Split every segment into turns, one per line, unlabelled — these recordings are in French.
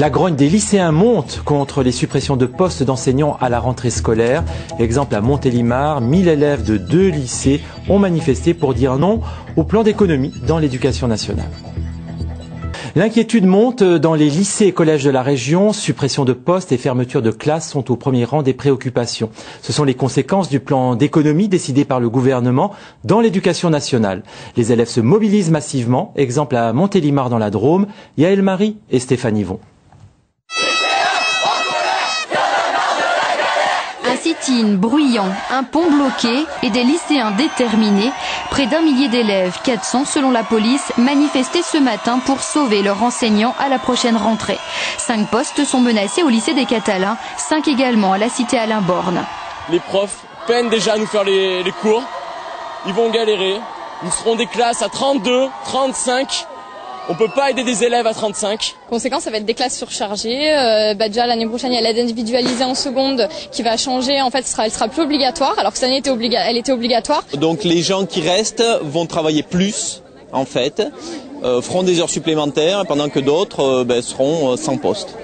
La grogne des lycéens monte contre les suppressions de postes d'enseignants à la rentrée scolaire. Exemple à Montélimar, 1000 élèves de 2 lycées ont manifesté pour dire non au plan d'économie dans l'éducation nationale. L'inquiétude monte dans les lycées et collèges de la région. Suppression de postes et fermeture de classes sont au premier rang des préoccupations. Ce sont les conséquences du plan d'économie décidé par le gouvernement dans l'éducation nationale. Les élèves se mobilisent massivement. Exemple à Montélimar dans la Drôme, Yaël Marie et Stéphane Yvon.
Un sit-in bruyant, un pont bloqué et des lycéens déterminés. Près d'1 millier d'élèves, 400 selon la police, manifestaient ce matin pour sauver leurs enseignants à la prochaine rentrée. 5 postes sont menacés au lycée des Catalans, 5 également à la cité Alain Borne.
Les profs peinent déjà à nous faire les cours. Ils vont galérer. Nous serons des classes à 32, 35. On peut pas aider des élèves à 35.
Conséquence, ça va être des classes surchargées. Déjà l'année prochaine, il y a l'aide individualisée en seconde qui va changer. En fait, elle sera plus obligatoire, alors que cette année elle était obligatoire.
Donc les gens qui restent vont travailler plus, en fait, feront des heures supplémentaires, pendant que d'autres seront sans poste.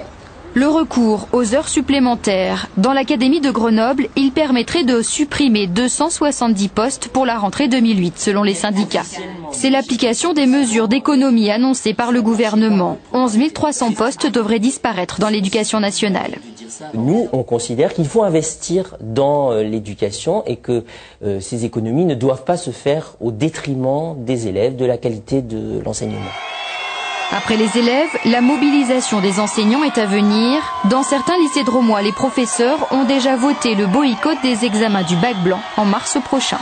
Le recours aux heures supplémentaires. Dans l'académie de Grenoble, il permettrait de supprimer 270 postes pour la rentrée 2008, selon les syndicats. C'est l'application des mesures d'économie annoncées par le gouvernement. 11 300 postes devraient disparaître dans l'éducation nationale.
Nous, on considère qu'il faut investir dans l'éducation et que ces économies ne doivent pas se faire au détriment des élèves, de la qualité de l'enseignement.
Après les élèves, la mobilisation des enseignants est à venir. Dans certains lycées drômois, les professeurs ont déjà voté le boycott des examens du bac blanc en mars prochain.